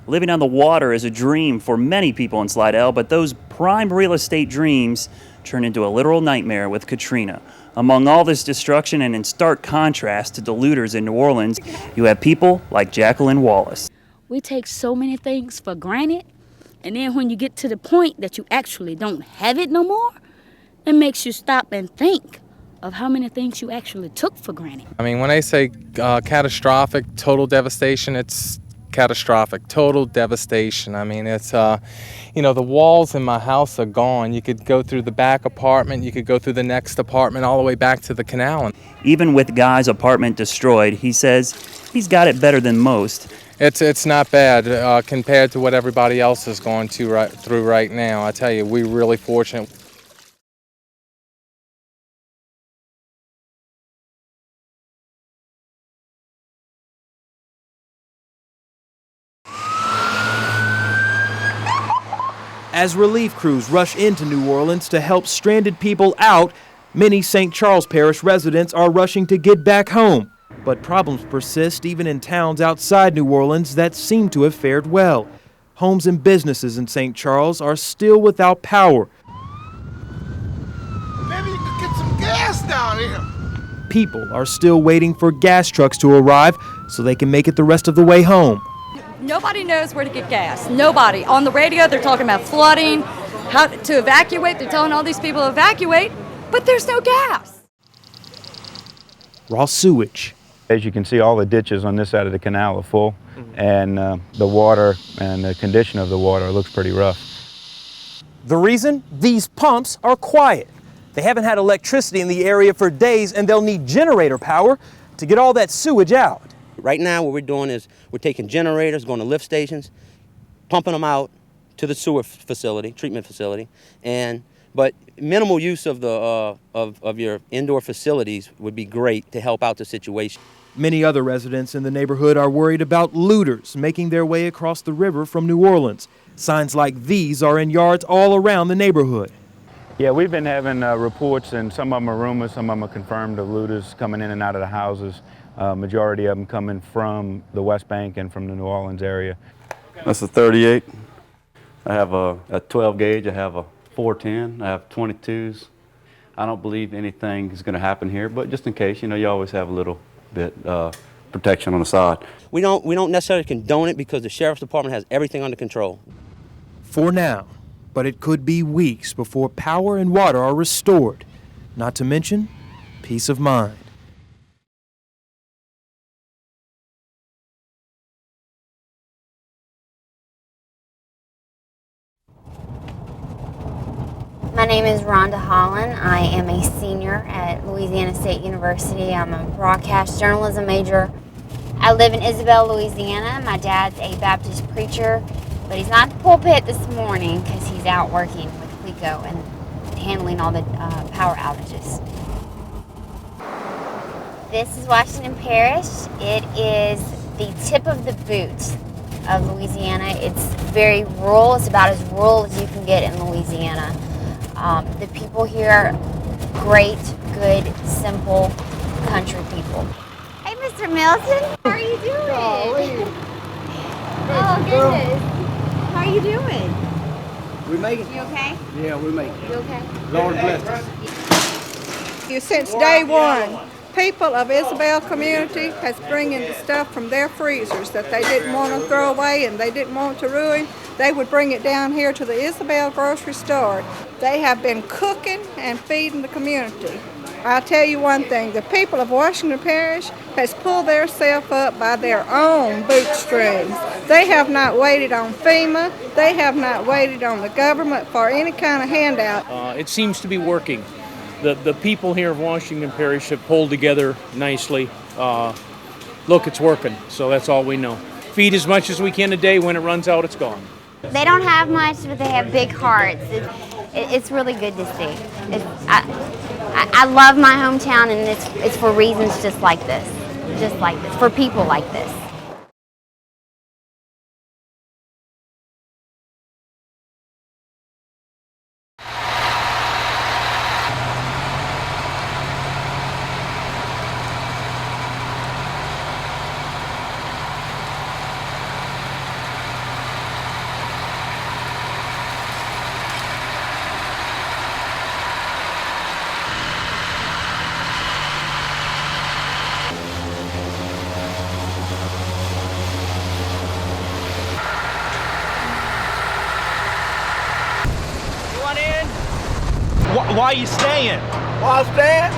Living on the water is a dream for many people in Slidell, but those prime real estate dreams turn into a literal nightmare with Katrina. Among all this destruction and in stark contrast to the looters in New Orleans, you have people like Jacqueline Wallace. We take so many things for granted, and then when you get to the point that you actually don't have it no more, it makes you stop and think of how many things you actually took for granted. I mean, when they say catastrophic, total devastation, it's catastrophic, total devastation. I mean, it's, the walls in my house are gone. You could go through the back apartment, you could go through the next apartment, all the way back to the canal. Even with Guy's apartment destroyed, he says he's got it better than most. It's not bad compared to what everybody else is going through right now. I tell you, we're really fortunate. As relief crews rush into New Orleans to help stranded people out, many St. Charles Parish residents are rushing to get back home. But problems persist even in towns outside New Orleans that seem to have fared well. Homes and businesses in St. Charles are still without power. Maybe you could get some gas down here. People are still waiting for gas trucks to arrive so they can make it the rest of the way home. Nobody knows where to get gas. Nobody. On the radio, they're talking about flooding, how to evacuate. They're telling all these people to evacuate, but there's no gas. Raw sewage. As you can see, all the ditches on this side of the canal are full, and the water and the condition of the water looks pretty rough. The reason? These pumps are quiet. They haven't had electricity in the area for days, and they'll need generator power to get all that sewage out. Right now, what we're doing is we're taking generators, going to lift stations, pumping them out to the sewer facility, treatment facility, but minimal use of the of your indoor facilities would be great to help out the situation. Many other residents in the neighborhood are worried about looters making their way across the river from New Orleans. Signs like these are in yards all around the neighborhood. Yeah, we've been having reports, and some of them are rumors, some of them are confirmed, of looters coming in and out of the houses. Majority of them coming from the West Bank and from the New Orleans area. That's a 38. I have a 12 gauge, I have a 410, I have 22s. I don't believe anything is going to happen here, but just in case, you always have a little bit protection on the side. We don't necessarily condone it because the Sheriff's Department has everything under control. For now, but it could be weeks before power and water are restored, not to mention peace of mind. My name is Rhonda Holland. I am a senior at Louisiana State University. I'm a broadcast journalism major. I live in Isabel, Louisiana. My dad's a Baptist preacher, but he's not at the pulpit this morning because he's out working with CLECO and handling all the power outages. This is Washington Parish. It is the tip of the boot of Louisiana. It's very rural. It's about as rural as you can get in Louisiana. The people here are great, good, simple country people. Hey, Mr. Milton. How are you doing? Oh, goodness. How are you doing? We make it. You okay? Yeah, we make it. You okay? Lord bless us. Since day one, people of Isabel community has bringing the stuff from their freezers that they didn't want to throw away and they didn't want to ruin. They would bring it down here to the Isabel grocery store. They have been cooking and feeding the community. I'll tell you one thing, the people of Washington Parish has pulled themselves up by their own bootstrings. They have not waited on FEMA. They have not waited on the government for any kind of handout. It seems to be working. The people here of Washington Parish have pulled together nicely. Look, it's working, so that's all we know. Feed as much as we can a day. When it runs out, it's gone. They don't have much, but they have big hearts. It's really good to see. I love my hometown, and it's for reasons just like this, for people like this. Why are you staying? Why I staying?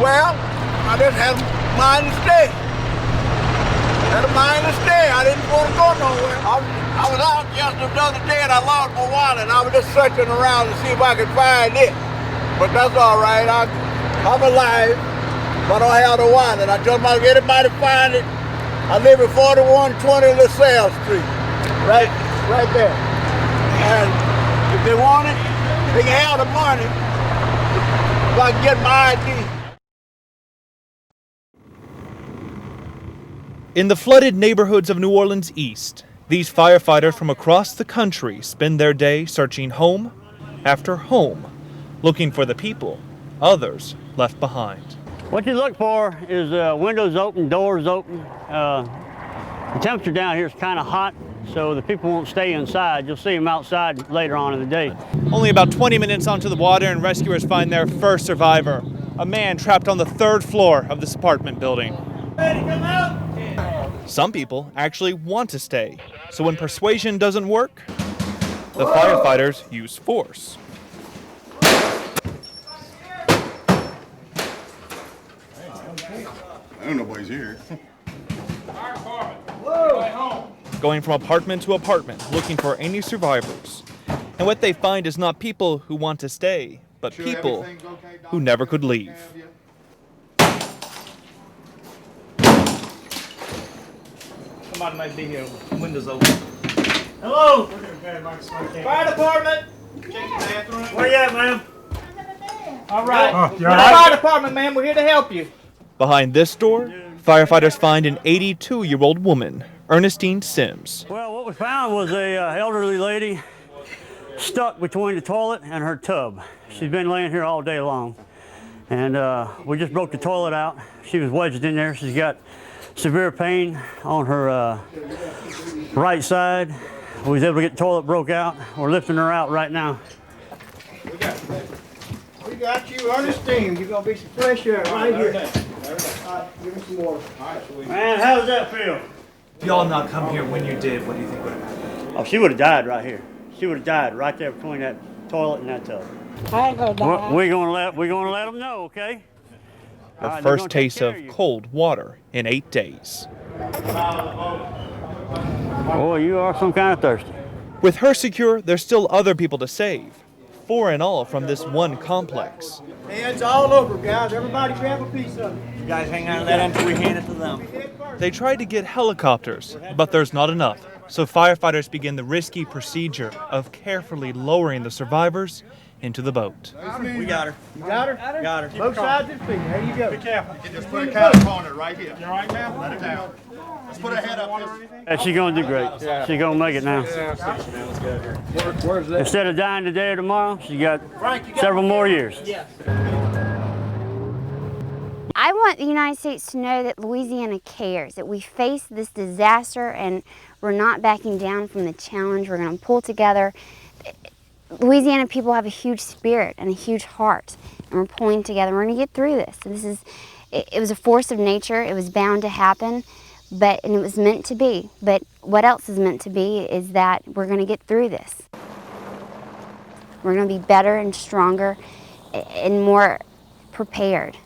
Well, I just had a mind to stay. Had a mind to stay. I didn't want to go nowhere. I was out just the other day and I lost my wallet and I was just searching around to see if I could find it. But that's all right. I'm alive, but I don't have the wallet. I told anybody find it. I live at 4120 LaSalle Street, right there. And if they want it, they can have the money if I can get my ID. In the flooded neighborhoods of New Orleans East, these firefighters from across the country spend their day searching home after home, looking for the people others left behind. What you look for is windows open, doors open. The temperature down here is kind of hot, so the people won't stay inside. You'll see them outside later on in the day. Only about 20 minutes onto the water and rescuers find their first survivor, a man trapped on the 3rd floor of this apartment building. Ready, come out? Some people actually want to stay, so when persuasion doesn't work, the firefighters use force. Ain't nobody's here. Going from apartment to apartment, looking for any survivors. And what they find is not people who want to stay, but people who never could leave. Somebody might be here. Windows open. Hello? Fire department! Check your bathroom. Where you at, ma'am? All right. you all right? Fire department, ma'am. We're here to help you. Behind this door, firefighters find an 82-year-old woman, Ernestine Sims. Well, what we found was a elderly lady stuck between the toilet and her tub. She's been laying here all day long. And we just broke the toilet out. She was wedged in there. She's got severe pain on her right side. We was able to get the toilet broke out. We're lifting her out right now. We got you, Ernestine. You're going to be some fresh air right here. All right, give me some water. Man, how does that feel? If y'all had not come here when you did, what do you think would have happened? Oh, she would have died right here. She would have died right there between that toilet and that tub. I ain't gonna die. We're gonna let them know, okay? Her first taste of cold water in 8 days. Oh, you are some kind of thirsty. With her secure, there's still other people to save. 4 in all from this one complex. Hands all over, guys. Everybody grab a piece of it. You guys hang on to that until we hand it to them. They tried to get helicopters, but there's not enough. So firefighters begin the risky procedure of carefully lowering the survivors into the boat. We got her. You got her? Got her. Both sides of the feet. There you go. Be careful. You just put a cap on it right here. You all right, ma'am? Let it down. Let's put her head up here. And she's gonna do great. She's gonna make it now. Where's that? Instead of dying today or tomorrow, she got several more years. I want the United States to know that Louisiana cares, that we face this disaster and we're not backing down from the challenge. We're going to pull together. Louisiana people have a huge spirit and a huge heart, and we're pulling together. We're going to get through this. It was a force of nature. It was bound to happen, and it was meant to be. But what else is meant to be is that we're going to get through this. We're going to be better and stronger and more prepared.